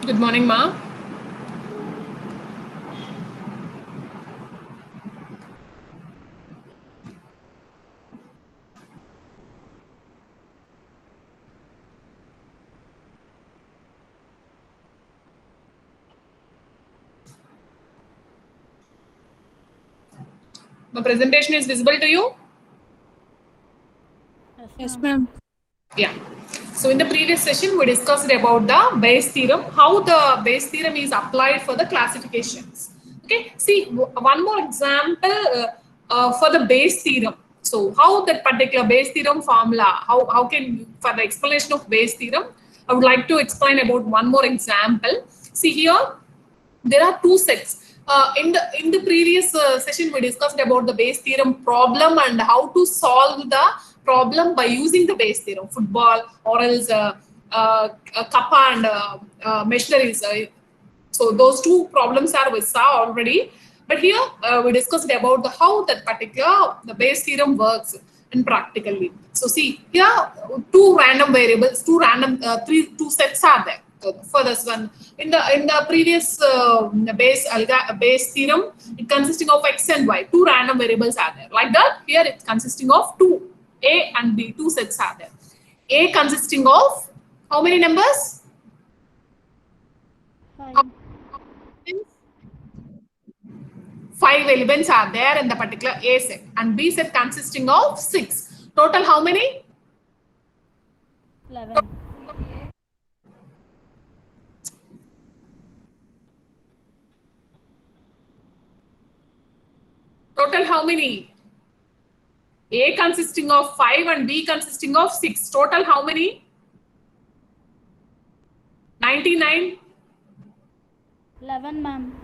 Good morning, Ma. The presentation is visible to you? Yes, ma'am. Yeah. So in the previous session, we discussed about the Bayes theorem, how the Bayes theorem is applied for the classifications. Okay. See, one more example for the Bayes theorem. So how that particular Bayes theorem formula, how can, for the explanation of Bayes theorem, I would like to explain about one more example. See here, there are two sets. In the previous session, we discussed about the Bayes theorem problem and how to solve the problem by using the Bayes theorem, football or else kappa and machineries. So those two problems are we saw already. But here we discussed about the how that particular the Bayes theorem works and practically. So see here, two random variables, two sets are there for this one. In the previous Bayes theorem, it consisting of x and y. Two random variables are there. Like that, here it's consisting of two a and b. Two sets are there. A consisting of how many numbers? 5. 5 elements are there in the particular A set, and B set consisting of 6. Total how many? 11. Total how many? A consisting of 5 and B consisting of 6. Total how many? 99. 11, ma'am.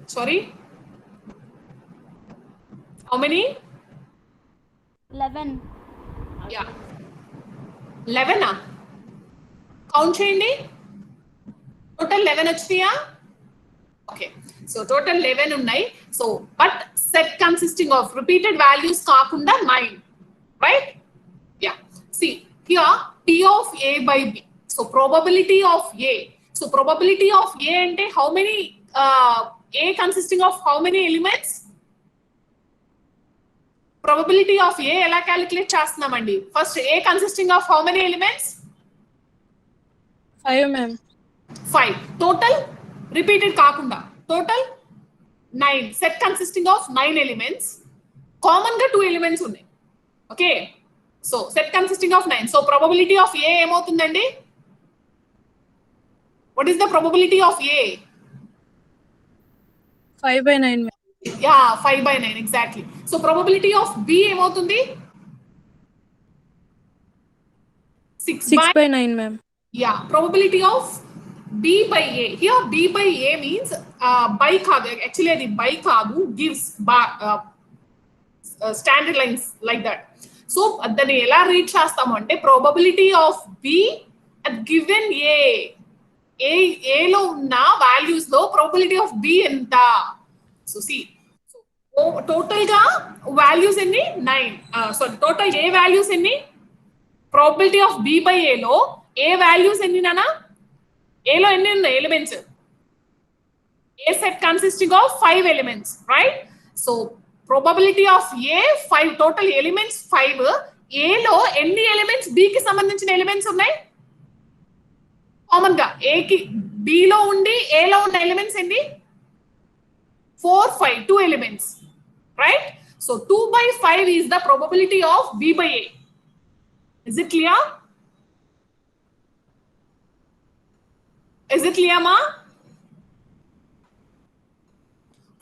Sorry. How many? 11. Yeah. 11. Count చేయండి. Total 11 వచ్చినాయా? Okay. So total 11 ఉన్నాయి. So but set consisting of repeated values కాకుండా 9. Right? Yeah. See here P of A by B. So probability of A. So probability of A అంటే how many A consisting of how many elements? Probability of A ఎలా calculate చేస్తున్నామండి? First A consisting of how many elements? 5, ma'am. 5. Total repeated కాకుండా total 9. Set consisting of 9 elements. Common గా 2 elements ఉన్నాయి. Okay. So set consisting of 9. So probability of A ఏమవుతుందండి? What is the probability of A? 5/9, ma'am. Yeah, 5/9 exactly. So probability of B ఏమవుతుంది? 6/9, ma'am. Yeah, probability of B by A. Here B by A means by కాదు, actually అది by కాదు, gives standard lines like that. So దాన్ని ఎలా read చేస్తాము అంటే probability of B at given A లో ఉన్న వాల్యూస్ లో probability of B ఎంత? సో see, టోటల్ గా వాల్యూస్ ఎన్ని? 9. సారీ, టోటల్ ఏ వాల్యూస్ ఎన్ని? ప్రాబిలిటీ ఆఫ్ బి బై ఏ లో ఏ వాల్యూస్ ఎన్ని నానా? ఏలో ఎన్ని ఉన్నాయి elements? A set consisting of 5 elements, right? So probability of A 5, total elements 5. A లో ఎన్ని ఎలిమెంట్స్ B కి సంబంధించిన ఎలిమెంట్స్ ఉన్నాయి? కామన్ గా A కి B లో ఉండి A లో ఉన్న ఎలిమెంట్స్ ఎన్ని? 4, 5, 2 elements, right? So 2/5 is the probability of B by A. Is it clear? Is it clear, ma?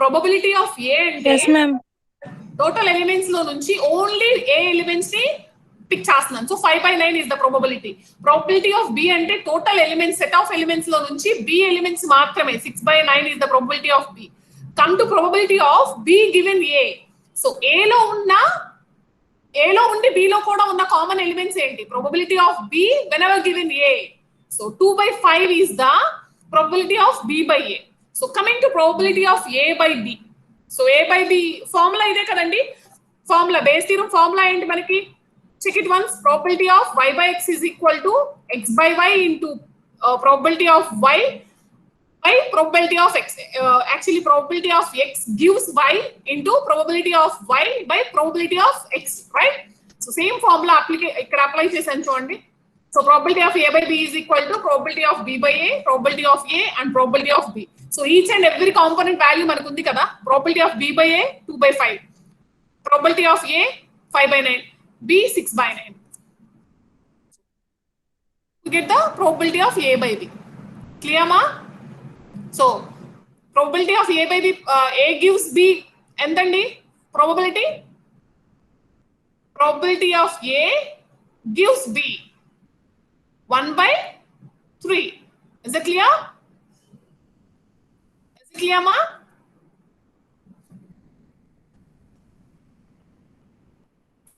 Probability of A అంటే Yes, ma'am. టోటల్ ఎలిమెంట్స్ లో నుంచి ఓన్లీ ఏ ఎలిమెంట్స్ ని పిక్ చేస్తున్నాను. So 5/9 is the probability. Probability of B అంటే total elements, set of elements లో నుంచి B elements మాత్రమే. 6/9 is the probability of B. Come to probability of B given A. So A లో ఉండి B లో కూడా ఉన్న కామన్ ఎలిమెంట్స్ ఏంటి? Probability of B whenever given A. So 2/5 is the probability of B by A. So coming to probability of A by B. So A by B formula ఇదే కదండి. Formula base theorem formula ఏంటి మనకి? Check it once. Probability of y by x is equal to x by y into probability of y by probability of x. Actually, probability of x gives y into probability of y by probability of x, right? So same formula apply chesanu chudandi. So probability of a by b is equal to probability of b by a, probability of a and probability of b. So each and every component value manaku undi kada. Probability of b by a 2 by 5, probability of a 5 by 9, b 6 by 9. To get the probability of a by b. Clear ma? So probability of a by b, a gives b entandi probability. Probability of a gives b 1 by 3. Is it clear? Is it clear ma?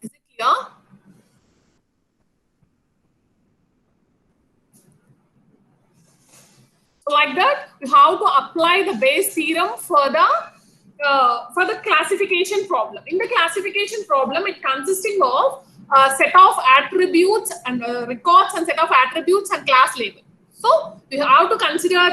Is it clear? So like that, you have to apply the Bayes theorem for the classification problem. In the classification problem, it consisting of a set of attributes and records and set of attributes and class label. So we have to consider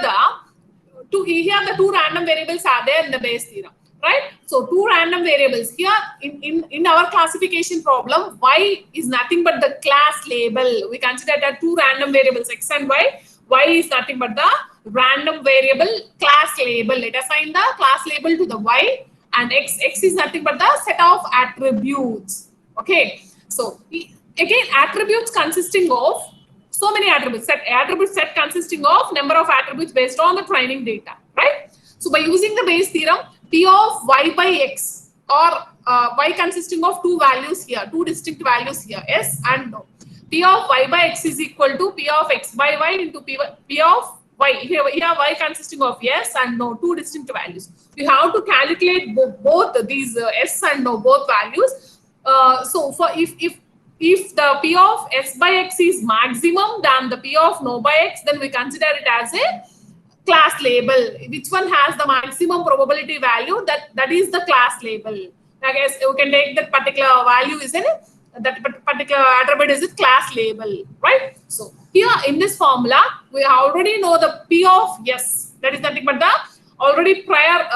here the two random variables are there in the Bayes theorem, right? So two random variables here in our classification problem, y is nothing but the class label. We consider that two random variables x and y. Y is nothing but the random variable class label. Let us assign the class label to the y, and x is nothing but the set of attributes. Okay, so again attributes consisting of so many attributes. Attribute set consisting of number of attributes based on the training data, right? So by using the Bayes theorem, p of y by x, or y consisting of two values here, two distinct values here, yes and no. P of y by x is equal to p of x by y into p of y. Here y consisting of yes and no, two distinct values. We have to calculate both these s and no, both values. So for if the p of s by x is maximum than the p of no by x, then we consider it as a class label. Which one has the maximum probability value, that is the class label. I guess you can take that particular value is in that particular attribute is a class label, right? So here in this formula, we already know the p of yes, that is nothing but the already prior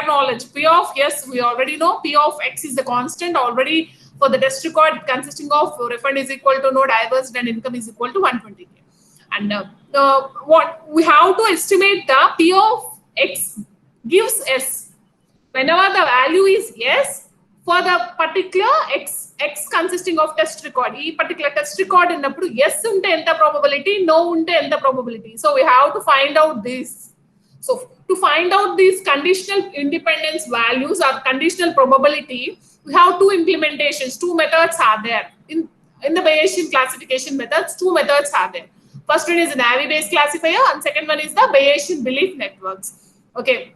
knowledge. P of yes, we already know. P of x is the constant already for the test record, consisting of refund is equal to no diverged and income is equal to 120k. And what we have to estimate the p of x gives s whenever the value is yes for the particular x consisting of test record. E particular test record innappudu yes unte enta probability, no unte enta probability. So we have to find out this. So to find out these conditional independence values or conditional probability, we have two implementations, two methods are there in the Bayesian classification methods. Two methods are there. First one is the Navi-based classifier, and second one is the Bayesian belief networks. Okay.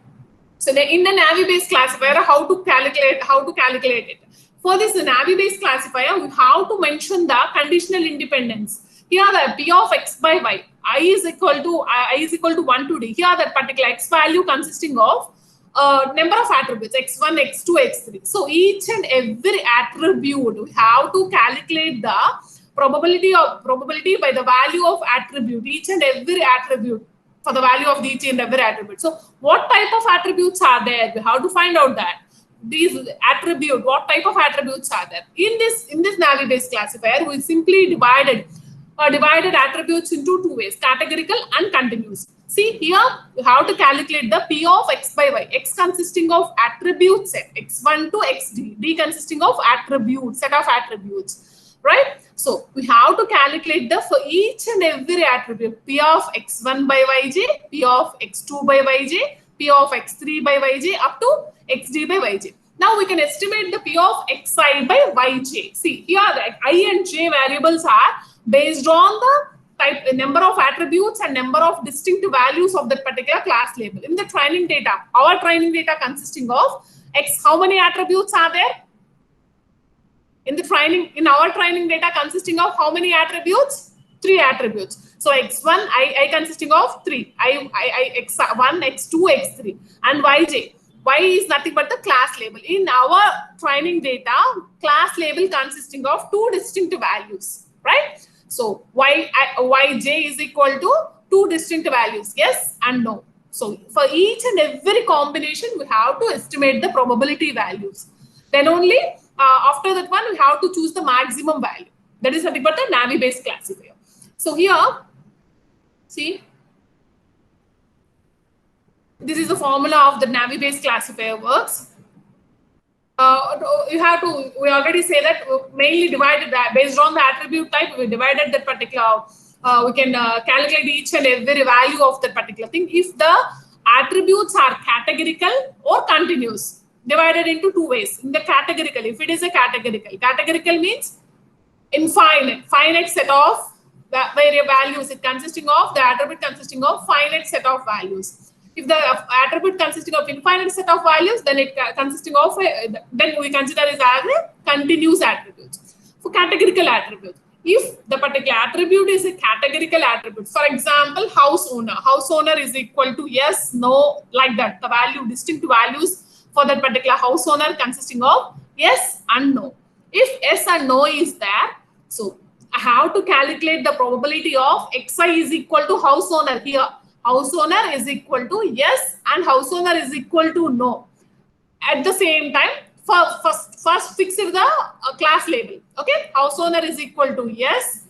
So in the Navi-based classifier, how to calculate it? For this Navi-based classifier, we have to mention the conditional independence. Here the p of x by y, I is equal to 1 to d. Here that particular x value consisting of number of attributes x1, x2, x3. So each and every attribute we have to calculate the probability by the value of attribute, each and every attribute for the value of each and every attribute. So what type of attributes are there? We have to find out that these attribute, what type of attributes are there in this Navi-based classifier. We simply divided attributes into two ways: categorical and continuous. See here, we have to calculate the p of x by y. X consisting of attribute set x1 to xd, d consisting of attribute set of attributes, right? So we have to calculate the for each and every attribute p of x1 by yj, p of x2 by yj, p of x3 by yj up to xd by yj. Now we can estimate the p of xi by yj. See here the I and j variables are based on the number of attributes and number of distinct values of that particular class label. In the training data, our training data consisting of x, how many attributes are there? In our training data consisting of how many attributes? 3 attributes. So x1 I consisting of 3, x1, x2, x3, and yj. Y is nothing but the class label. In our training data, class label consisting of 2 distinct values, right? So yj is equal to two distinct values, yes and no. So for each and every combination, we have to estimate the probability values. Then only after that one, we have to choose the maximum value. That is nothing but the Navi-based classifier. So here, see, this is the formula of the Navi-based classifier works. You have to, we already say that mainly divided that based on the attribute type, we divided that particular, we can calculate each and every value of that particular thing. If the attributes are categorical or continuous, divided into two ways. In the categorical, if it is a categorical means finite set of variable values, it consisting of the attribute consisting of finite set of values. If the attribute consisting of infinite set of values, then it consisting of then we consider it as a continuous attribute. For categorical attribute, if the particular attribute is a categorical attribute, for example, house owner is equal to yes, no, like that. The value, distinct values for that particular house owner consisting of yes and no. If yes and no is there, so I have to calculate the probability of xi is equal to house owner here. House owner is equal to yes and house owner is equal to no. At the same time, first fix the class label. Okay, house owner is equal to yes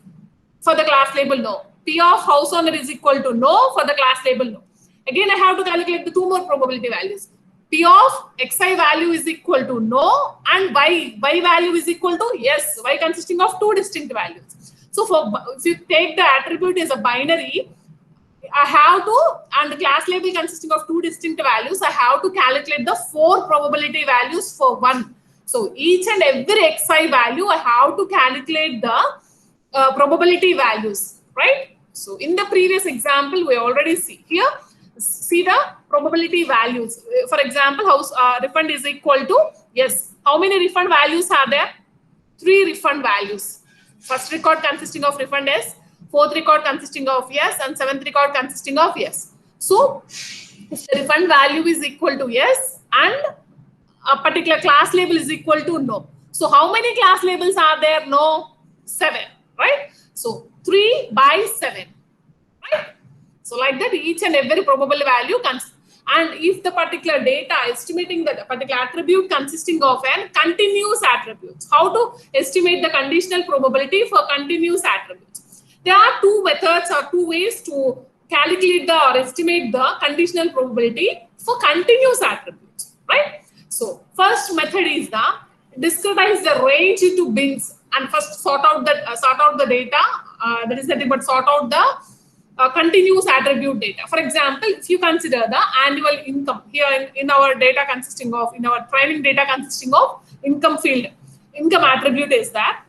for the class label no. P of house owner is equal to no for the class label no. Again, I have to calculate the two more probability values. P of xi value is equal to no and y value is equal to yes. Y consisting of two distinct values. So if you take the attribute as a binary, I have to, and the class label consisting of two distinct values, I have to calculate the four probability values for one. So each and every xi value, I have to calculate the probability values, right? So in the previous example, we already see here, see the probability values. For example, house refund is equal to yes. How many refund values are there? 3 refund values. First record consisting of refund yes, fourth record consisting of yes, and seventh record consisting of yes. So if the refund value is equal to yes and a particular class label is equal to no. So how many class labels are there? No, 7, right? So 3 by 7, right? So like that, each and every probable value and if the particular data estimating the particular attribute consisting of an continuous attributes, how to estimate the conditional probability for continuous attributes? There are two methods or two ways to calculate the or estimate the conditional probability for continuous attributes, right? So first method is the discretize the range into bins and first sort out the data. That is nothing but sort out the continuous attribute data. For example, if you consider the annual income here in our data consisting of, in our training data consisting of income field, income attribute is that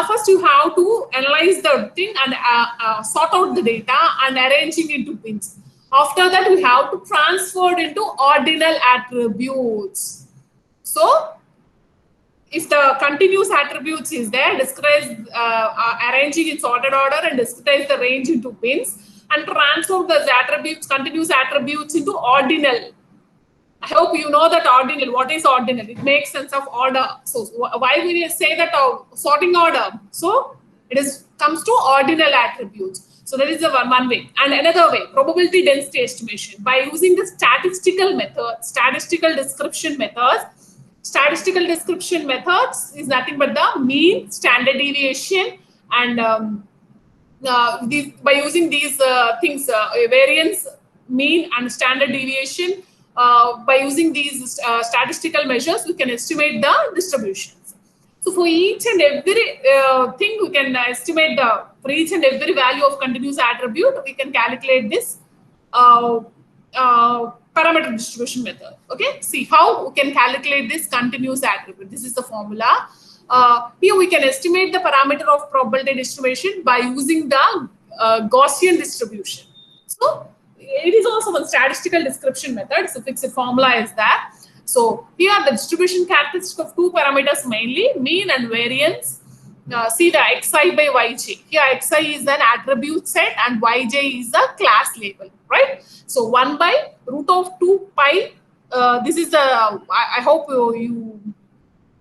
first you have to analyze the thing and sort out the data and arranging into bins. After that, we have to transfer it into ordinal attributes. So if the continuous attributes is there, discretize arranging its ordered order and discretize the range into bins and transform the attributes, continuous attributes into ordinal. I hope you know that ordinal. What is ordinal? It makes sense of order. So why we say that sorting order? So it comes to ordinal attributes. So that is the one way. And another way, probability density estimation by using the statistical method, statistical description methods. Statistical description methods is nothing but the mean, standard deviation, and by using these things, variance, mean, and standard deviation, by using these statistical measures, we can estimate the distributions. So for each and every thing, we can estimate for each and every value of continuous attribute, we can calculate this parameter distribution method. Okay, see how we can calculate this continuous attribute. This is the formula. Here we can estimate the parameter of probability distribution by using the Gaussian distribution. So it is also one statistical description method. So fixed formula is that. So here the distribution characteristic of two parameters mainly, mean and variance. See the xi by yj. Here xi is an attribute set and yj is a class label, right? So 1 by root of 2 pi. This is the, I hope you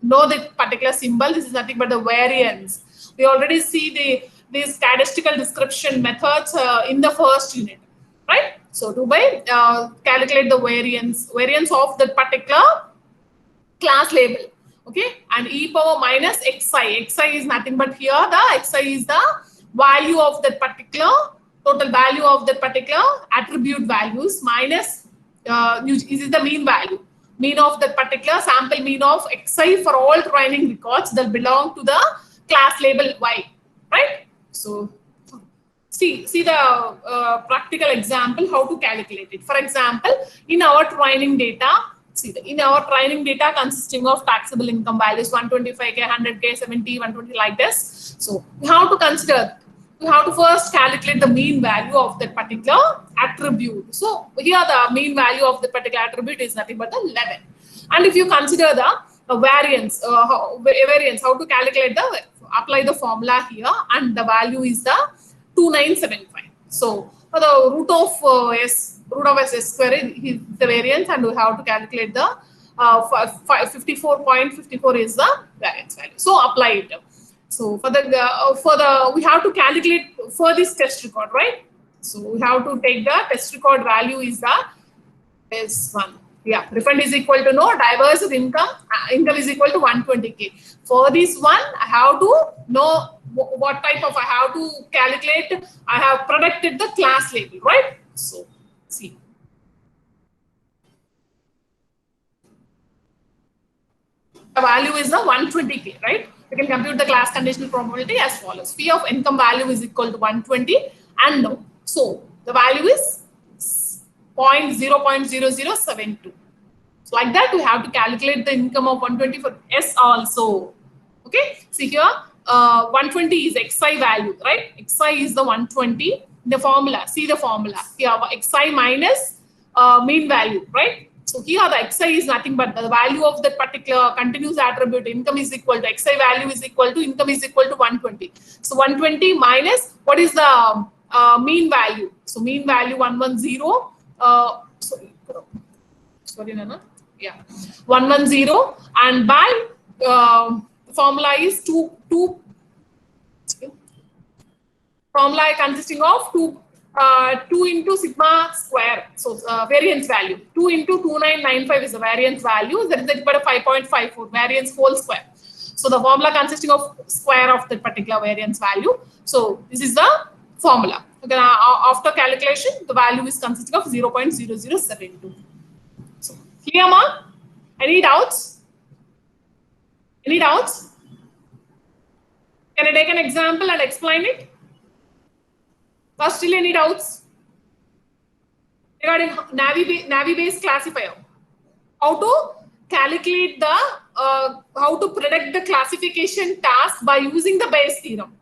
know the particular symbol. This is nothing but the variance. We already see these statistical description methods in the first unit, right? So do by calculate the variance of the particular class label, okay, and e power minus xi is nothing but here the xi is the value of that particular total value of that particular attribute values minus this is the mean of that particular sample mean of xi for all training records that belong to the class label y, right? So see the practical example how to calculate it. For example, in our training data, in our training data consisting of taxable income values 125k, 100k, 70, 120 like this. So you have to consider, you have to first calculate the mean value of that particular attribute. So here the mean value of the particular attribute is nothing but the 11. And if you consider the variance, how to calculate the, apply the formula here, and the value is the 2975. So for the root of s square is the variance, and we have to calculate the 54.54 is the variance value. So apply it. So for the we have to calculate for this test record, right? So we have to take the test record value is the S1. Yeah, refund is equal to no, diverse income is equal to 120k. For this one, I have to know what type of, I have to calculate, I have predicted the class label, right? So see. The value is the 120k, right? We can compute the class conditional probability as follows. Phi of income value is equal to 120 and no. So the value is 0.0072. So like that, we have to calculate the income of 120 for S also. Okay, see here, 120 is xi value, right? Xi is the 120. The formula, see the formula here, xi minus mean value, right? So here the xi is nothing but the value of that particular continuous attribute income is equal to xi value is equal to income is equal to 120. So 120 minus what is the mean value? So mean value 110. Sorry, Nana. Yeah, 110, and by formula is formula consisting of 2 into sigma square. So variance value 2 into 2995 is the variance value. That is equal to 5.54 variance whole square. So the formula consisting of square of that particular variance value. So this is the formula. Okay, after calculation, the value is consisting of 0.0072. So clear, ma? Any doubts? Any doubts? Can I take an example and explain it? First, still any doubts regarding Navi-based classifier? How to calculate the, how to predict the classification task by using the Bayes theorem?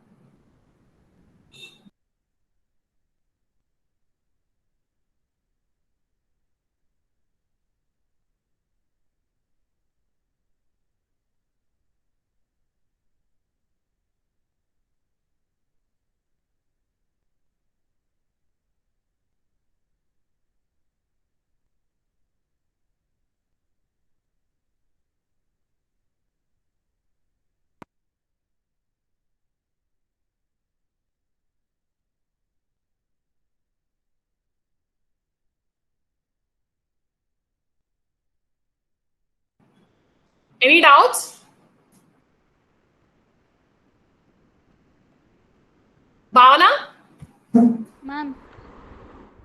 Any doubts? Bhavana? Ma'am.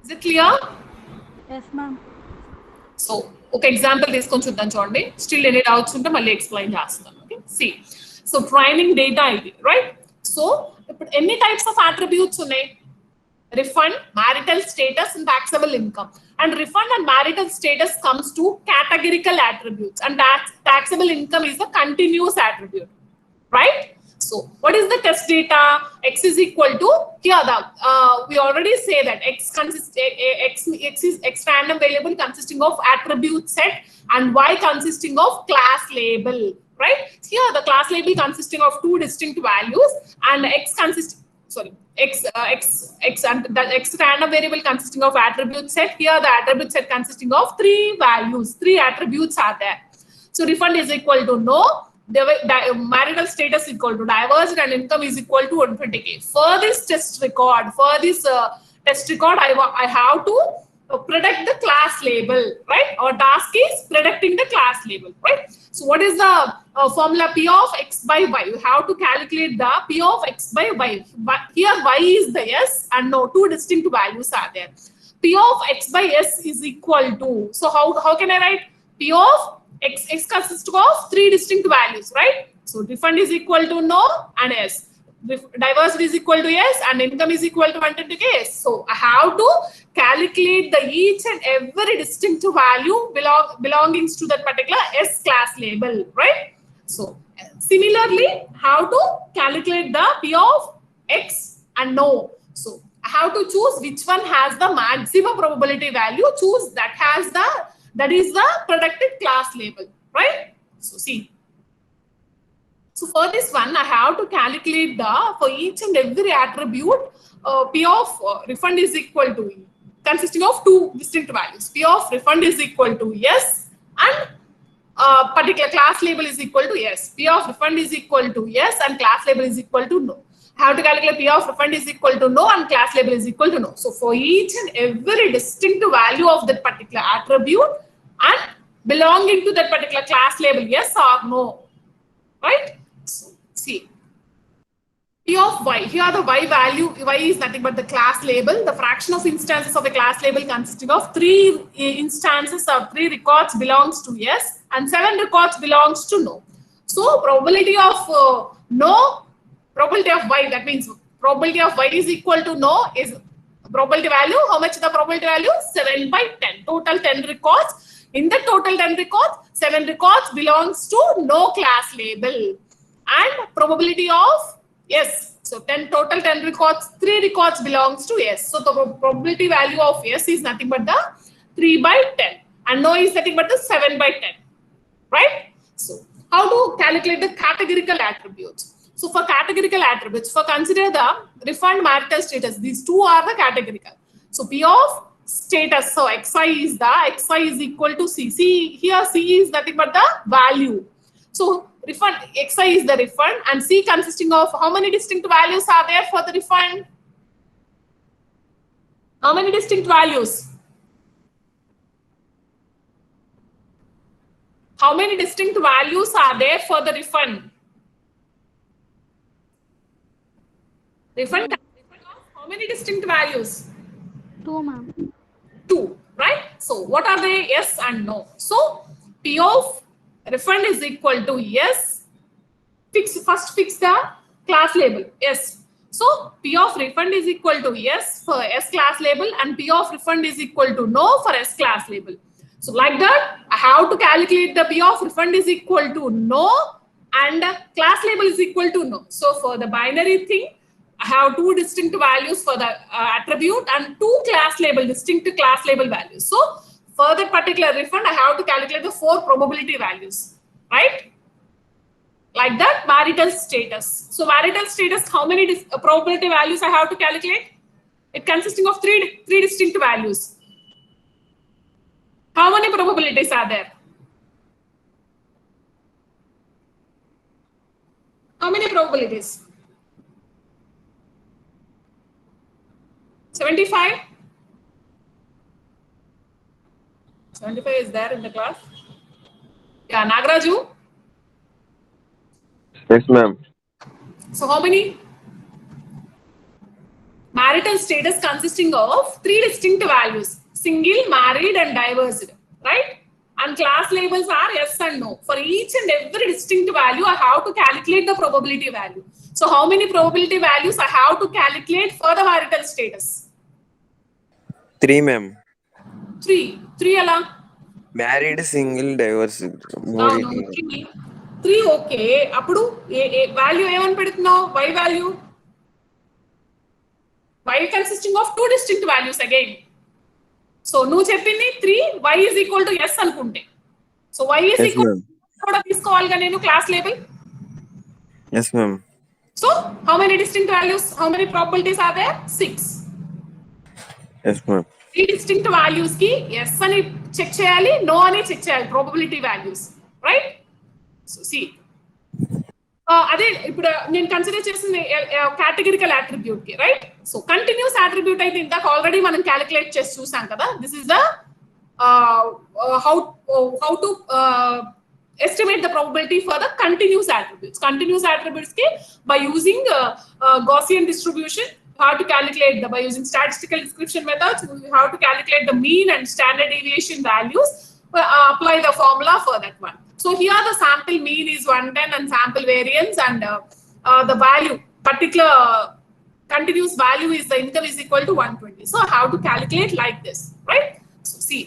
Is it clear? Yes, ma'am. So, okay, example తీసుకొని చూద్దాం చూడండి. Still any doubts ఉంటే మళ్ళీ explain చేస్తాను. Okay, see. So, training data ఇది, right? So, ఇప్పుడు ఎన్ని types of attributes ఉన్నాయి? Refund, marital status, and taxable income. And refund and marital status comes to categorical attributes, and taxable income is the continuous attribute, right? So what is the test data? X is equal to here the we already say that X is X random variable consisting of attribute set and Y consisting of class label, right? Here the class label consisting of two distinct values and X consists and the X random variable consisting of attribute set. Here the attribute set consisting of three values, three attributes are there. So refund is equal to no, marital status equal to diverged and income is equal to 120k. For this test record, I have to predict the class label, right? Our task is predicting the class label, right? So what is the formula P of x by y? You have to calculate the P of x by y. But here y is the s and no, two distinct values are there. P of x by s is equal to, so how can I write P of x consists of three distinct values, right? So refund is equal to no and s. Diverged is equal to s and income is equal to 120k s. So I have to calculate the each and every distinct value belongings to that particular s class label, right? So similarly, how to calculate the P of x and no. So I have to choose which one has the maximum probability value. Choose that is the predicted class label, right? So see. So for this one, I have to calculate for each and every attribute, P of refund is equal to consisting of two distinct values. P of refund is equal to yes and particular class label is equal to yes. P of refund is equal to yes and class label is equal to no. I have to calculate P of refund is equal to no and class label is equal to no. So for each and every distinct value of that particular attribute and belonging to that particular class label, yes or no, right? So see, P of y, here the y value, y is nothing but the class label. The fraction of instances of a class label consisting of 3 instances or 3 records belongs to yes and 7 records belongs to no. So probability of no, probability of y, that means probability of y is equal to no is probability value. How much is the probability value? 7 by 10. Total 10 records. In the total 10 records, 7 records belongs to no class label. And probability of yes. So total 10 records, 3 records belongs to yes. So the probability value of yes is nothing but the 3 by 10. And no is nothing but the 7 by 10. Right? So how to calculate the categorical attributes? So for categorical attributes, consider the refund marital status. These two are the categorical. So P of status. So xi is equal to c. See here c is nothing but the value. So refund xi is the refund and c consisting of how many distinct values are there for the refund? How many distinct values? How many distinct values are there for the refund? Refund of how many distinct values? 2, ma'am. 2, right? So what are they? Yes and no. So P of refund is equal to yes. First fix the class label. Yes. So P of refund is equal to yes for S class label and P of refund is equal to no for S class label. So like that, I have to calculate the P of refund is equal to no and class label is equal to no. So for the binary thing, I have 2 distinct values for the attribute and 2 distinct class label values. So for that particular refund, I have to calculate the 4 probability values, right? Like that, marital status. So marital status, how many probability values I have to calculate? It consisting of three distinct values. How many probabilities are there? How many probabilities? 75? 75 is there in the class? Yeah, Nagraju? Yes, ma'am. So how many? Marital status consisting of 3 distinct values. Single, married and divorced, right? And class labels are yes and no. For each and every distinct value, I have to calculate the probability value. So how many probability values I have to calculate for the marital status? 3, ma'am. 3. 3 ala? Married, single, divorced. No, 3. 3 okay. Appudu value ఏమని పెడుతున్నావు? Y value. Y consisting of 2 distinct values again. So నువ్వు చెప్పింది 3 y is equal to yes అనుకుంటే. So y is Yes, equal ma'am. కూడా తీసుకోవాలిగా నేను class label. Yes, ma'am. So how many distinct values? How many probabilities are there? 6. Yes, ma'am. 3 distinct values ki yes అని check చేయాలి, no అని check చేయాలి probability values, right? So see, అదే ఇప్పుడు నేను consider చేసిన కేటగిరికల్ అట్రిబ్యూట్ కి right. So continuous attribute అయితే ఇందాక ఆల్రెడీ మనం క్యాలిక్యులేట్ చేసి చూసాం కదా. This is the how to estimate the probability for the continuous attributes. Continuous attributes ki by using Gaussian distribution, how to calculate by using statistical description methods, how to calculate the mean and standard deviation values, apply the formula for that one. So here the sample mean is 110 and sample variance, and the value particular continuous value is the income is equal to 120. So how to calculate like this, right? So see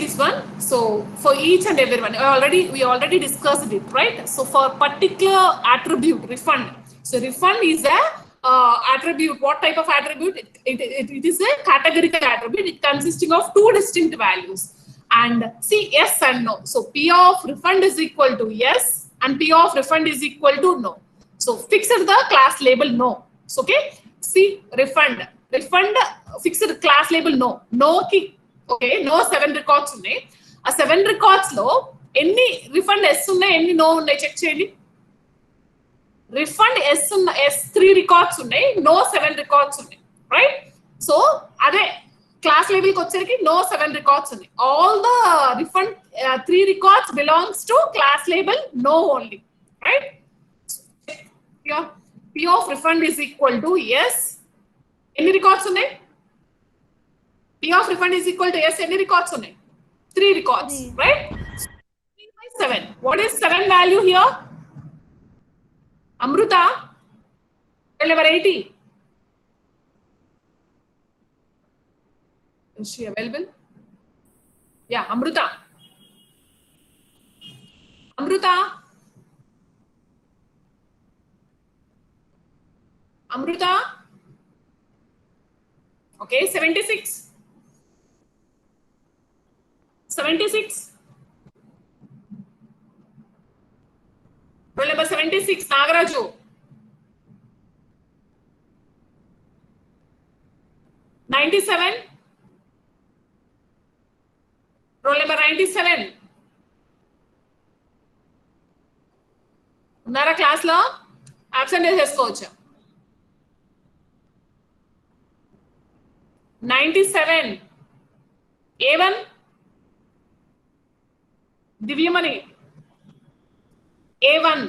this one. So for each and every one, we already discussed it, right? So for particular attribute refund, so refund is a attribute. What type of attribute? It is a categorical attribute. It consisting of two distinct values, and see yes and no. So P of refund is equal to yes and P of refund is equal to no. So fixed the class label no. So okay, see refund fixed class label no ki. Okay, no 7 records ఉన్నాయి. ఆ 7 records లో ఎన్ని refund yes ఉన్నాయి, ఎన్ని no ఉన్నాయి check చేయండి. Refund yes 3 records ఉన్నాయి, no 7 records ఉన్నాయి, రైట్. సో అదే క్లాస్ లెవెల్ కి వచ్చేసరికి నో 7 రికార్డ్స్ ఉన్నాయి. All the refund 3 records belongs to class label no only, right. P of refund is equal to yes. ఎన్ని records ఉన్నాయి? P of refund is equal to yes. Any records on it? 3 records, right? 3 by 7. What is 7 value here? Amruta, tell number 80. Is she available? Yeah, Amruta. Amruta. Amruta. Okay, 76. 76. Roll number 76, Nagaraju. 97. Roll number 97. ఉన్నారా class లో? Absent చేసుకోవచ్చు. 97. A1. Divyamani. A1.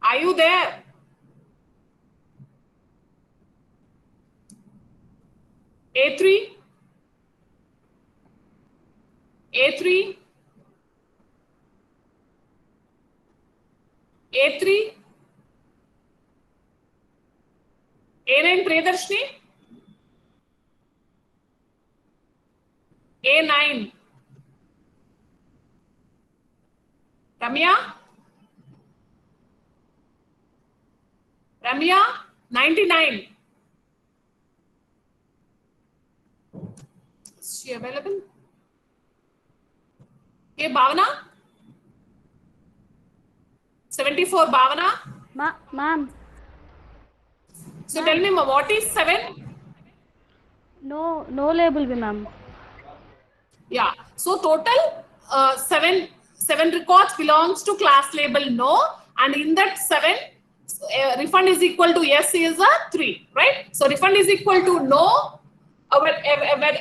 Are you there? A3. A3. A3. A9 Priyadarshini. A9. Ramya. Ramya 99. Is she available? Okay, Bhavana. 74 Bhavana. Ma'am. So tell me, what is 7? No label be ma'am. Yeah. So total 7 records belongs to class label no, and in that 7, refund is equal to yes is a 3, right? So refund is equal to no,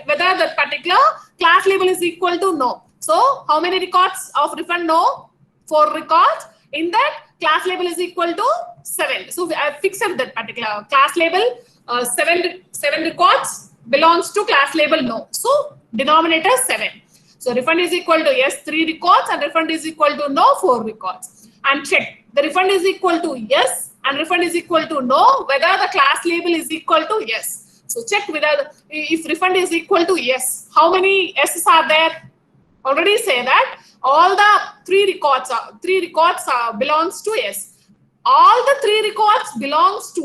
whether that particular class label is equal to no. So how many records of refund no? 4 records. In that class label is equal to 7. So I fixed that particular class label 7 records belongs to class label no. So denominator 7. So refund is equal to yes 3 records and refund is equal to no 4 records. And check the refund is equal to yes and refund is equal to no whether the class label is equal to yes. So check whether if refund is equal to yes, how many S's are there? Already say that all the 3 records belongs to yes. All the 3 records belongs to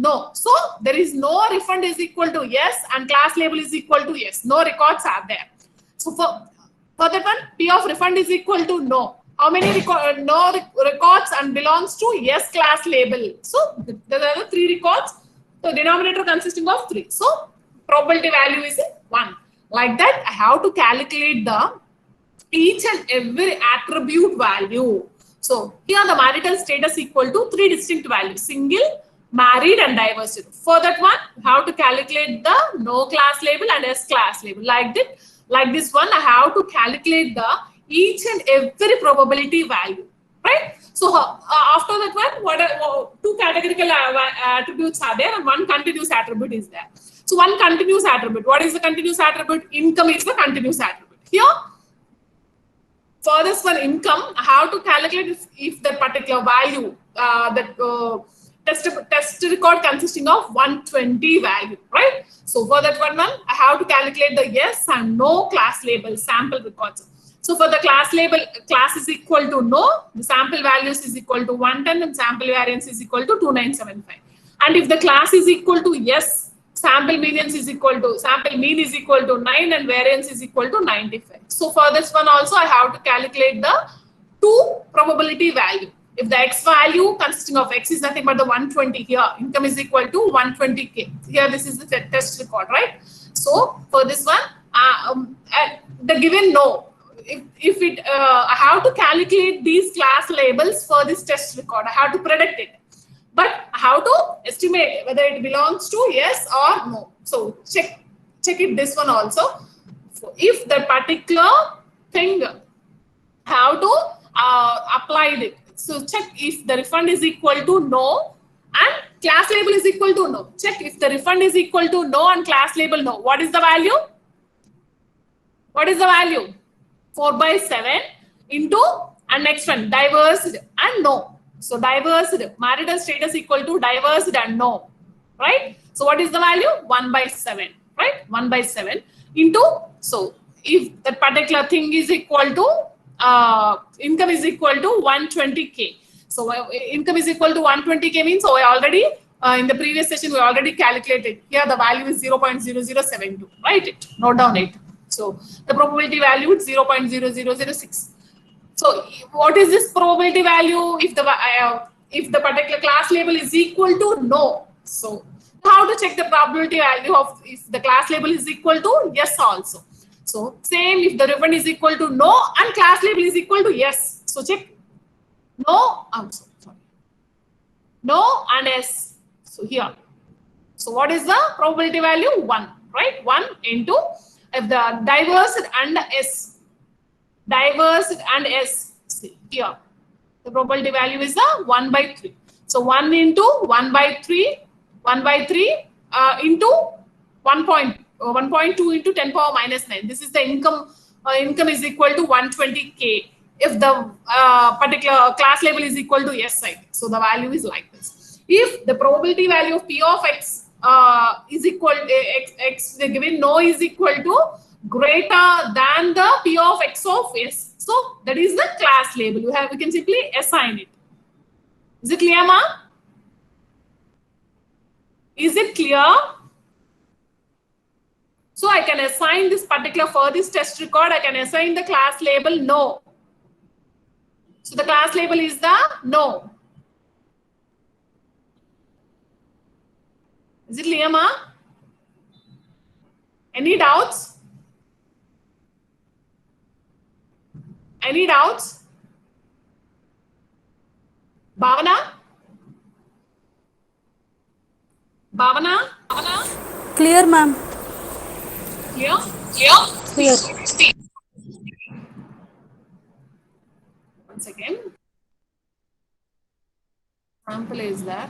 no. So there is no refund is equal to yes and class label is equal to yes. No records are there. So for that one, P of refund is equal to no. How many no records and belongs to yes class label? So there are the 3 records. So denominator consisting of 3. So probability value is 1. Like that, I have to calculate the each and every attribute value. So here the marital status equal to 3 distinct values: single, married, and divorced. For that one, you have to calculate the no class label and S class label. Like this one, I have to calculate the each and every probability value. Right? So after that one, what are, two categorical attributes are there and one continuous attribute is there. So one continuous attribute. What is the continuous attribute? Income is the continuous attribute. Here, for this one income, how to calculate if the particular value test record consisting of 120 value, right? So for that one, I have to calculate the yes and no class label sample records. So for the class label, class is equal to no, the sample values is equal to 110 and sample variance is equal to 2975. And if the class is equal to yes, sample mean is equal to 9 and variance is equal to 95. So for this one also I have to calculate the two probability value. If the x value consisting of x is nothing but the 120 here, income is equal to 120k. Here this is the test record, right? So for this one, the given no. If it, I have to calculate these class labels for this test record. I have to predict it. But how to estimate whether it belongs to yes or no. So check it this one also. So if the particular thing, how to apply it. So check if the refund is equal to no and class label is equal to no. Check if the refund is equal to no and class label no. What is the value? What is the value? 4/7 into, and next one, divorced and no. So divorced, marital status equal to divorced and no, right? So what is the value? 1/7, right? 1/7 into, so if that particular thing is equal to, income is equal to 120k. So income is equal to 120k means, so I already, in the previous session, we already calculated. Here the value is 0.0072, right? Note down it. So the probability value is 0.0006. So what is this probability value if the particular class label is equal to no? So how to check the probability value of if the class label is equal to yes also? So same if the refund is equal to no and class label is equal to yes. So check no, sorry, no and yes. So here. So what is the probability value? 1, right? 1 into, if the divorced and S, divorced and S, see here, the probability value is the 1/3. So 1 into 1/3, 1/3 into 1.2 into 10 power minus 9. This is the income. Income is equal to 120k if the particular class label is equal to yes side. So the value is like this. If the probability value of P of X is equal x, the given no is equal to greater than the P of X of S. So that is the class label. We can simply assign it. Is it clear, ma? Is it clear? So I can assign this particular, for this test record, I can assign the class label no. So the class label is the no. Is it clear, ma? Any doubts? Any doubts? Bhavana? Bhavana? Clear, ma'am. Clear? Clear. Once again. Sample is there.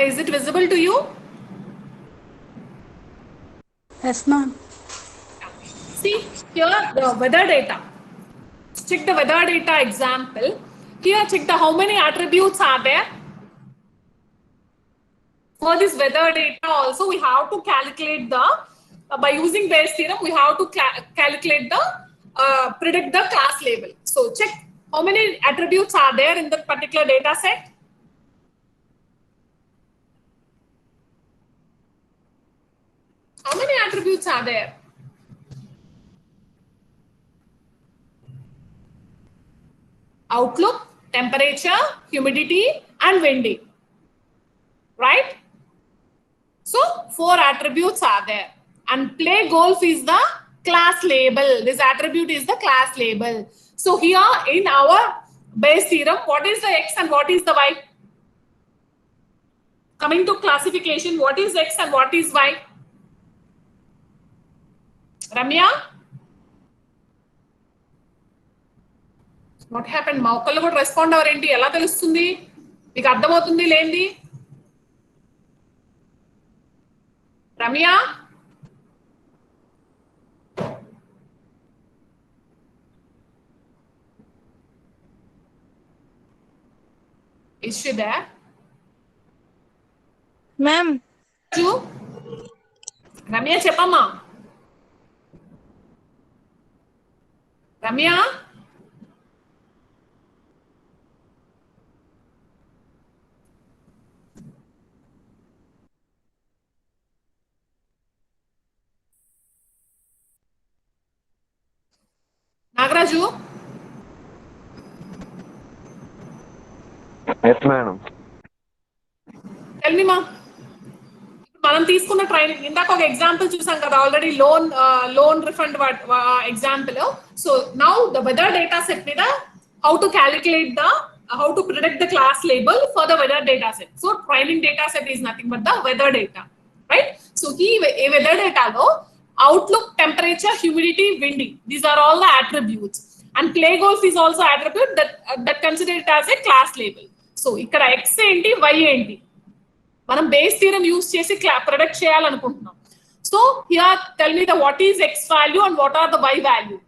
Is it visible to you? Yes, ma'am. See here the weather data. Check the weather data example. Here check the how many attributes are there. For this weather data also we have to calculate the by using Bayes theorem we have to calculate the predict the class label. So check how many attributes are there in the particular data set. How many attributes are there? Outlook, temperature, humidity and windy. Right? So 4 attributes are there. And play golf is the class label. This attribute is the class label. So here in our Bayes theorem, what is the X and what is the Y? Coming to classification, what is X and what is Y? Ramya? What happened? మా ఒక్కళ్ళు కూడా respond అవ్వరేంటి? ఎలా తెలుస్తుంది? మీకు అర్థమవుతుంది లేంది? Ramya? Is she there? Ma'am. Ramya చెప్పమ్మా. Ramya? Nagaraju? Yes, madam. Tell me, ma. మనం తీసుకున్న ట్రైనింగ్ ఇందాక ఒక ఎగ్జాంపుల్ చూసాం కదా already loan refund example. So now the weather data set మీద how to calculate the how to predict the class label for the weather data set. So training data set is nothing but the weather data, right? So ఈ weather డేటాలో outlook, temperature, humidity, windy, these are all the attributes. And play golf is also attribute that considered as a class label. So ఇక్కడ x ఏంటి, why ఏంటి, మనం base theorem use చేసి product చేయాలనుకుంటున్నాం. So here tell me the what is x value and what are the y value.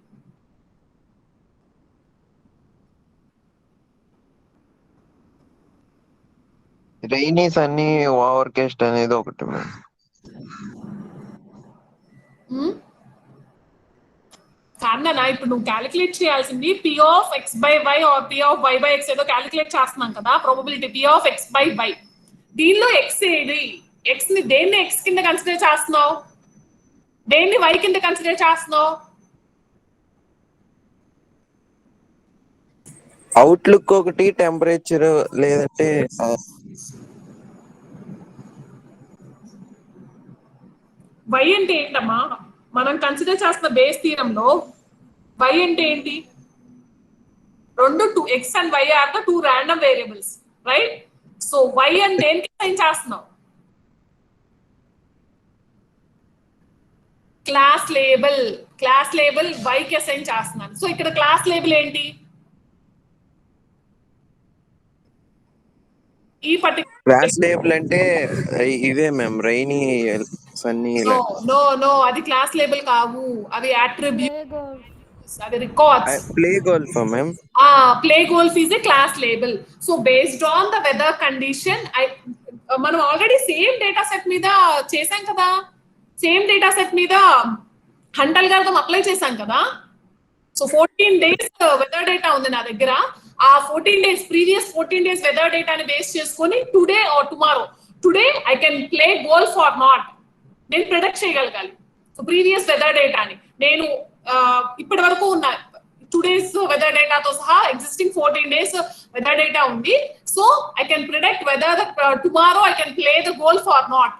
Rainy sunny overcast అనేది ఒకటి ma'am. కాదన్నా ఇప్పుడు నువ్వు క్యాలిక్యులేట్ చేయాల్సింది P of x by y or P of y by x ఏదో calculate చేస్తున్నాం కదా, probability P of x by y. దీనిలో ఎక్స్ ఏది? ఎక్స్ ని దేన్ని ఎక్స్ కింద కన్సిడర్ చేస్తున్నావు, దేన్ని వై కింద కన్సిడర్ చేస్తున్నావు? అవుట్లుక్ ఒకటి, టెంపరేచర్ లేదంటే వై అంటే ఏంటమ్మా? మనం కన్సిడర్ చేస్తున్న బేస్ థియరంలో వై అంటే ఏంటి? రెండు two x and y are the two random variables, right? So y అని దేనికి అసైన్ చేస్తున్నావు? Class label. Class label y కి అసైన్ చేస్తున్నాను. సో ఇక్కడ క్లాస్ లేబుల్ ఏంటి? ఈ పర్టిక్యులర్ క్లాస్ లేబుల్ అంటే ఇవే ma'am, rainy sunny. No no అది క్లాస్ లేబుల్ కావు, అవి అట్రిబ్యూట్స్, అవి records. Play golf ma'am. Play golf is a class label. So based on the weather condition మనం ఆల్రెడీ సేమ్ డేటా సెట్ మీద చేసాం కదా, సేమ్ డేటా సెట్ మీద హంటల్ గారితో అప్లై చేశాం కదా. సో 14 days వెదర్ డేటా ఉంది నా దగ్గర. ఆ 14 days ప్రీవియస్ 14 days వెదర్ డేటాని బేస్ చేసుకొని today or tomorrow, today I can play golf or not, నేను ప్రిడిక్ట్ చేయగలగాలి. సో ప్రీవియస్ వెదర్ డేటాని నేను ఇప్పటి వరకు ఉన్న 2 days వెదర్ డేటాతో సహా ఎగ్జిస్టింగ్ 14 days వెదర్ డేటా ఉంది. So I can predict weather tomorrow I can play the golf or not.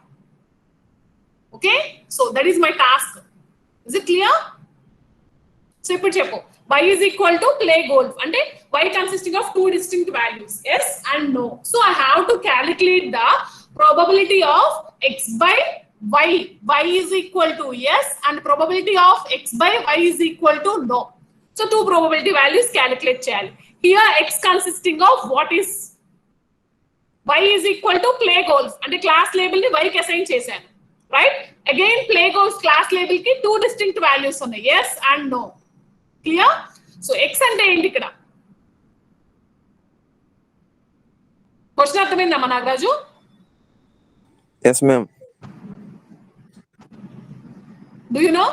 Okay, so that is my task. Is it clear? So ఇప్పుడు చెప్పు, y is equal to play golf అంటే y consisting of two distinct values, yes and no. So I have to calculate the probability of x by y. Y is equal to yes and probability of x by y is equal to no. So two probability values calculate చేయాలి. Here x consisting of what is y is equal to play goals అంటే class label ని y కి assign చేశాను, right? Again play goals class label కి 2 distinct values ఉన్నాయి, yes and no. Clear? So x అంటే ఏంటి ఇక్కడ? క్వశ్చన్ అర్థమైందమ్మా Nagaraju? Yes, ma'am. Do you know?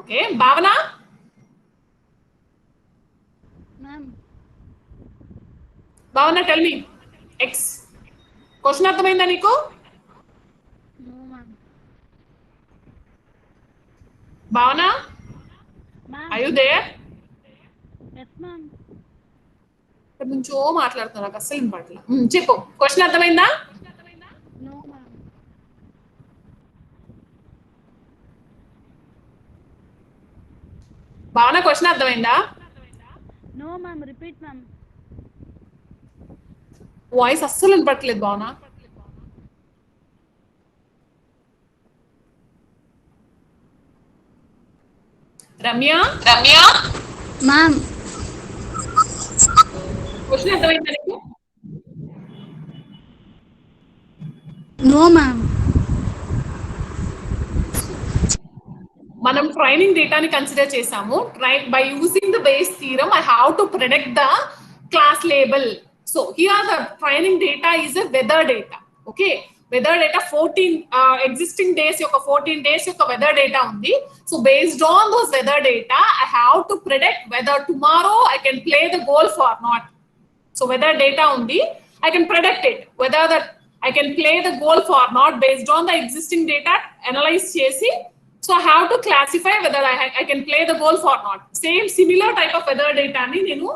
Okay, Bhavana? Ma'am. Bhavana, tell me. X. Question అర్థమైందా నీకు? No, ma'am. Bhavana? Ma'am. Are you there? Yes, ma'am. కొంచెం మాట్లాడుతున్నా, నాకు అస్సలు వినపడట్లేదు. చెప్పు, క్వశ్చన్ అర్థమైందా? No, ma'am. భావన క్వశ్చన్ అర్థమైందా? No, ma'am. Repeat, ma'am. Voice అస్సలు వినపడట్లేదు భావన. రమ్య? Ma'am. క్వశ్చన్ అర్థమైందా నీకు? No, ma'am. మనం ట్రైనింగ్ డేటాని కన్సిడర్ చేసాము. By using the Bayes theorem I have to predict the class label. So here the training data is a weather data. Okay, weather data 14 existing days యొక్క 14 days యొక్క weather data ఉంది. So based on those weather data I have to predict whether tomorrow I can play the golf or not. So weather data ఉంది, I can predict it whether that I can play the golf or not based on the existing data analyse చేసి. So I have to classify whether I can play the goal or not. Same similar type of weather data ni nenu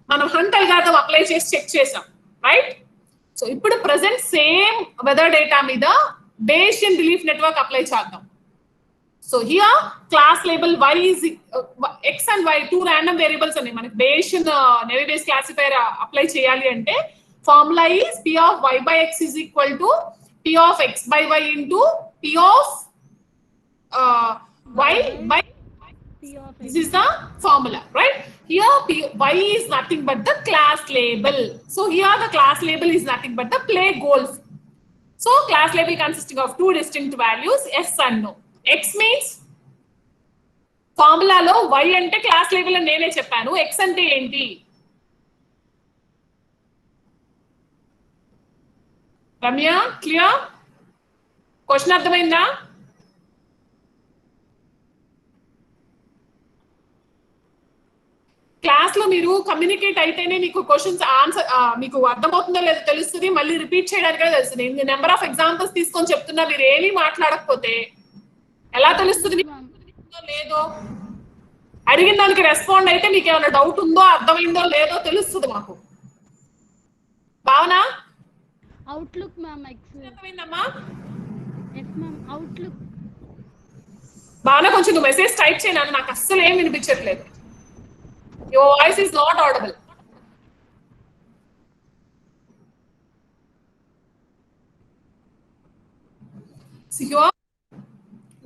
manam hunt algorithm apply chesi check chesam, right? So ippudu present same weather data mida Bayesian belief network apply chadam. So here class label y is x and y, two random variables ani manaki Bayesian Naive Bayes classifier apply cheyali ante formula is p of y by x is equal to p of x by y into p of y by P of this is the formula, right? Here y is nothing but the class label. So here the class label is nothing but the play goal. So class label consisting of two distinct values, yes and no. X means formula lo y ante class label అని నేనే చెప్పాను. X అంటే ఏంటి? Ramya, clear? Question అర్థమైందా? Class లో మీరు communicate అయితేనే మీకు క్వశ్చన్స్ ఆన్సర్ మీకు అర్థమవుతుందో లేదో తెలుస్తుంది, మళ్ళీ రిపీట్ చేయడానికి కూడా తెలుస్తుంది. నెంబర్ ఆఫ్ ఎగ్జాంపుల్స్ తీసుకొని చెప్తున్నా, మీరు ఏమీ మాట్లాడకపోతే ఎలా తెలుస్తుంది లేదో? అడిగిన దానికి రెస్పాండ్ అయితే మీకు ఏమైనా డౌట్ ఉందో అర్థమైందో లేదో తెలుస్తుంది మాకు. భావన? Outlook, ma'am. X. అర్థమైందమ్మా? Yes, ma'am. Outlook. భావన, కొంచెం నువ్వు మెసేజ్ టైప్ చేయను, నాకు అస్సలు ఏం వినిపించట్లేదు. Your voice is not audible. See here,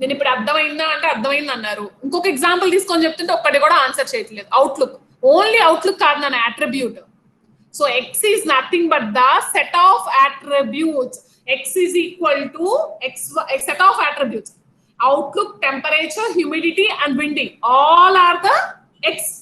నేను ఇప్పుడు అర్థమైందా అంటే అర్థమైంది అన్నారు. ఇంకొక ఎగ్జాంపుల్ తీసుకొని చెప్తుంటే ఒక్కటి కూడా ఆన్సర్ చేయట్లేదు. అవుట్లుక్, ఓన్లీ అవుట్లుక్ కాదు నన్ను attribute. So x is nothing but the set of attributes. X is equal to x set of attributes. Outlook, temperature, humidity and winding all are the x.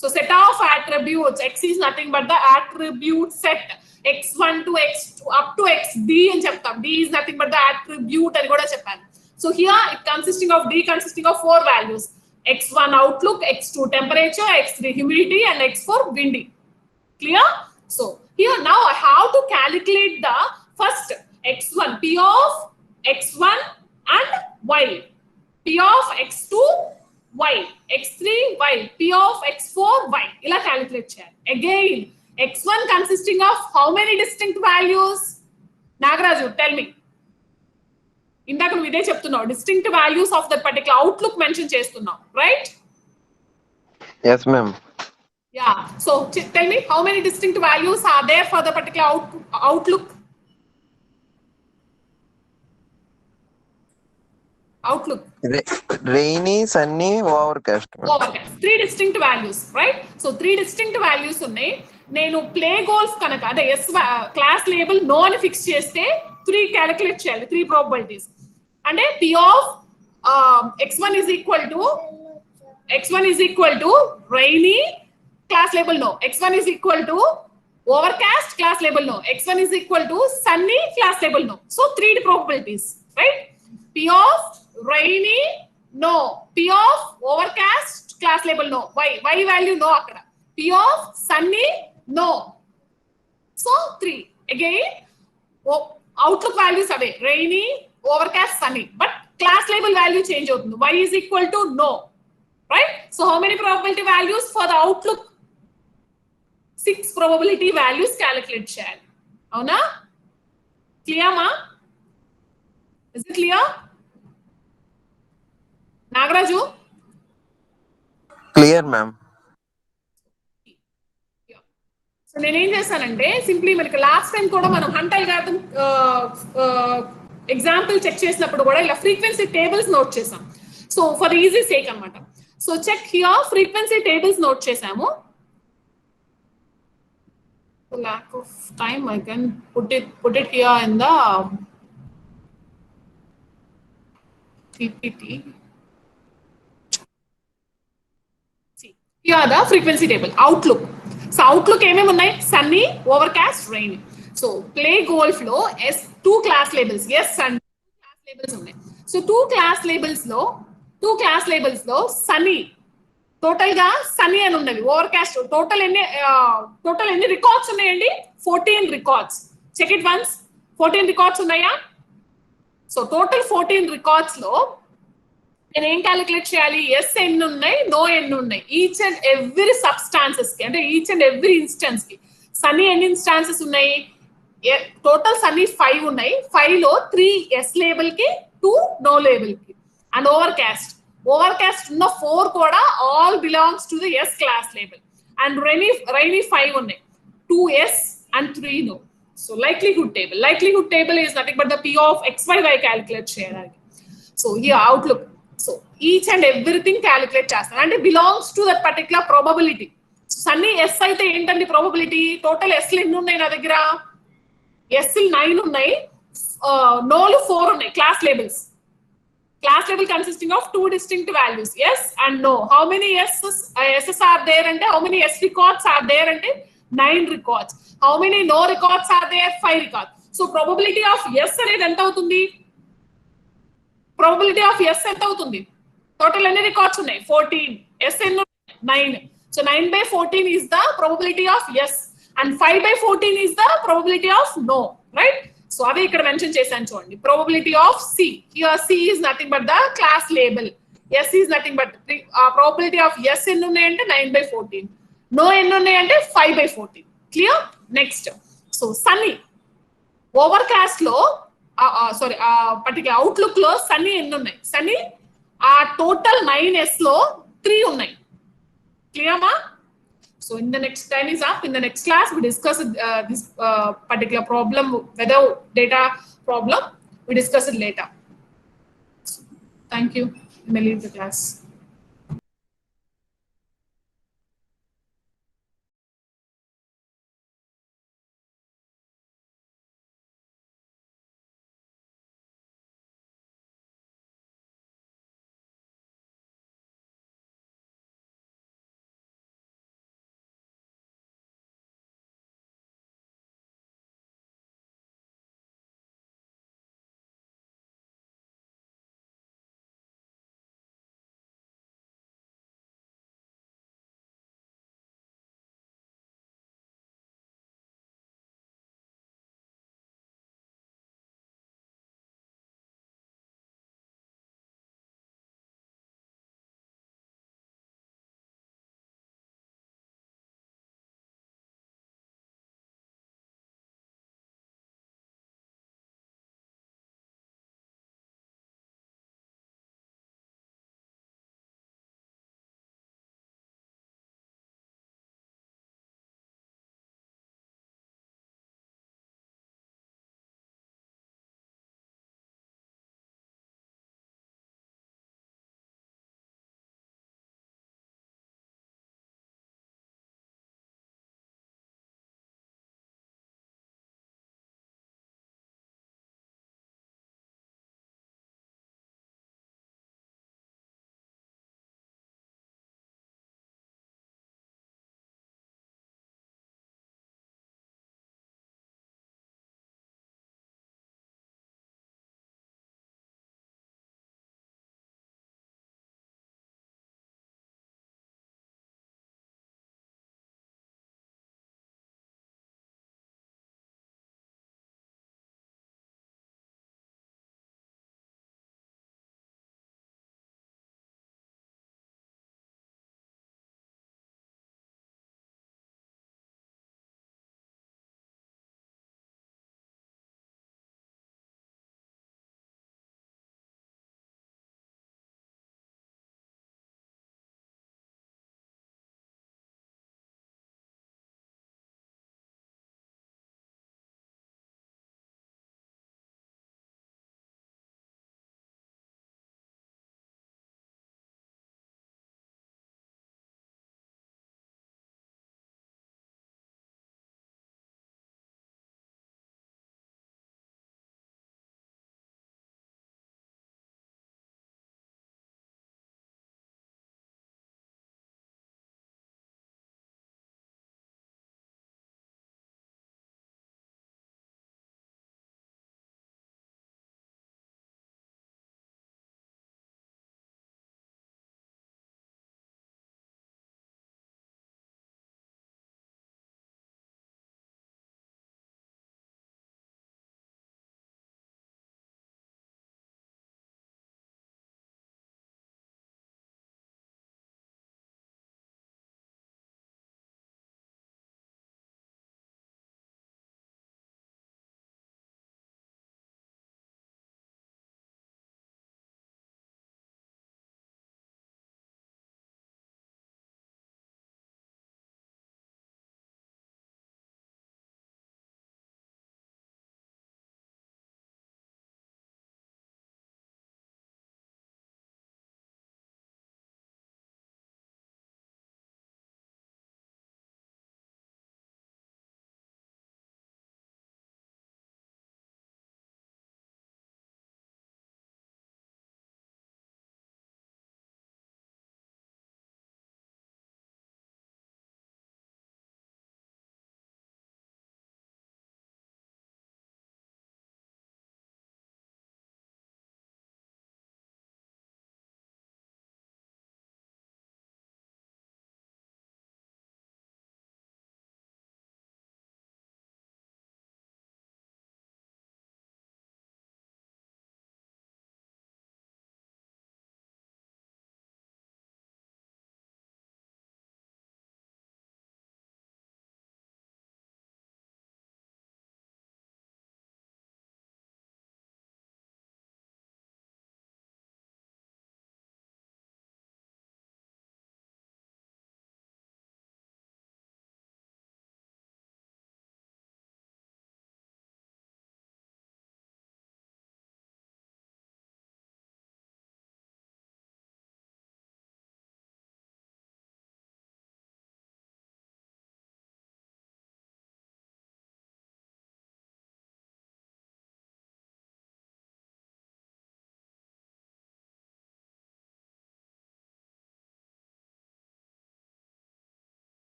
So set of attributes, x is nothing but the attribute set, x1 to x2 up to xd అని చెప్తాం. d is nothing but the attribute అని కూడా చెప్పాను. So here it consisting of d consisting of 4 values: x1 outlook, x2 temperature, x3 humidity and x4 windy. Clear? So here now I have to calculate the first x1, p of x1 and y, p of x2 y, x3 y, p of x4 y. ఇలా calculate చేయాలి. Again x1 consisting of how many distinct values? Nagaraju, tell me. ఇందాక నువ్వు ఇదే చెప్తున్నావు, distinct values of that particular outlook mention చేస్తున్నావు, right? Yes, ma'am. Yeah. So tell me, how many distinct values are there for the particular outlook? Outlook. Rainy, sunny, overcast. Overcast. 3 distinct values, right? So 3 distinct values ఉన్నాయి. నేను play golf కనుక అంటే yes class label no అని fix చేస్తే 3 calculate చేయాలి, 3 probabilities. అంటే P of x1 is equal to rainy, class label no. x1 is equal to overcast, class label no. x1 is equal to sunny, class label no. So 3 probabilities, right? P of rainy no, P of overcast, class label no. Y value no akkada. P of sunny no. So 3 again. Outlook values away, rainy, overcast, sunny, but class label value change avutundi. Y is equal to no, right? So how many probability values for the outlook? 6 probability values calculate cheyali. Avuna? Clear ma? Is it clear? Nagaraju? Clear, ma'am. So నేనేం చేశానంటే simply మనకి last time కూడా మనం hunt algorithm example check చేసినప్పుడు కూడా ఇలా frequency tables note చేసాం. So for easy sake అనమాట. So check here frequency tables note చేసాము. lack of time I can put it here in the PPT. See, here are the frequency table. Outlook. So outlook ఏమేమి ఉన్నాయి? Sunny, overcast, rainy. So play golf లో two class labels yes and class labels ఉన్నాయి. So two class labels లో sunny total గా సన్నీ అని ఉన్నవి. Overcast total ఎన్ని records ఉన్నాయండి? 14 records. Check it once. 14 records ఉన్నాయా? సో టోటల్ 14 రికార్డ్స్ లో నేను ఏం క్యాలిక్యులేట్ చేయాలి? ఎస్ ఎన్ని ఉన్నాయి, నో ఎన్ని ఉన్నాయి. ఈచ్ అండ్ ఎవ్రీ సబ్స్టాన్సెస్ కి, అంటే ఈచ్ అండ్ ఎవ్రీ ఇన్స్టెన్స్ కి సన్నీ ఎన్ని ఇన్స్టాన్సెస్ ఉన్నాయి? టోటల్ సన్నీ 5 ఉన్నాయి. 5 లో 3 ఎస్ లేబుల్ కి, 2 నో లేబుల్ కి. అండ్ ఓవర్కాస్ట్ ఉన్న 4 కూడా all belongs to the yes class label. And rainy 5 ఉన్నాయి, 2 yes and 3 no. So likelihood table is nothing but the P of XYY calculate చేయడానికి. So here outlook. So each and everything calculate చేస్తాను అంటే belongs to that particular probability. Sunny yes అయితే ఏంటండి probability? Total yes ఎన్ని ఉన్నాయి నా దగ్గర? Yes 9 ఉన్నాయి, నోలు 4 ఉన్నాయి. Class label consisting of 2 distinct values, yes and no. How many S's are there ante? How many S records are there ante? 9 records. How many no records are there? 5 records. So probability of yes అనేది ఎంత అవుతుంది? Probability of yes ఎంత అవుతుంది? Total ఎన్ని records ఉన్నాయి? 14. S ఎన్ని? 9. So 9/14 is the probability of yes and 5/14 is the probability of no, right? So అవి ఇక్కడ మెన్షన్ చేశాను చూడండి. Probability of C. Here C is nothing but the class label. S is nothing but probability of yes ఎన్ని ఉన్నాయంటే 9/14. No ఎన్ని ఉన్నాయంటే 5/14. Clear? Next. So sunny. Overcast లో particular outlook లో సన్నీ ఎన్ని ఉన్నాయి? సన్నీ ఆ టోటల్ 9S లో 3 ఉన్నాయి. క్లియర్ మా? So in the next time is up. In the next class, we discuss this particular problem, weather data problem. We discuss it later. Thank you. You may leave the class.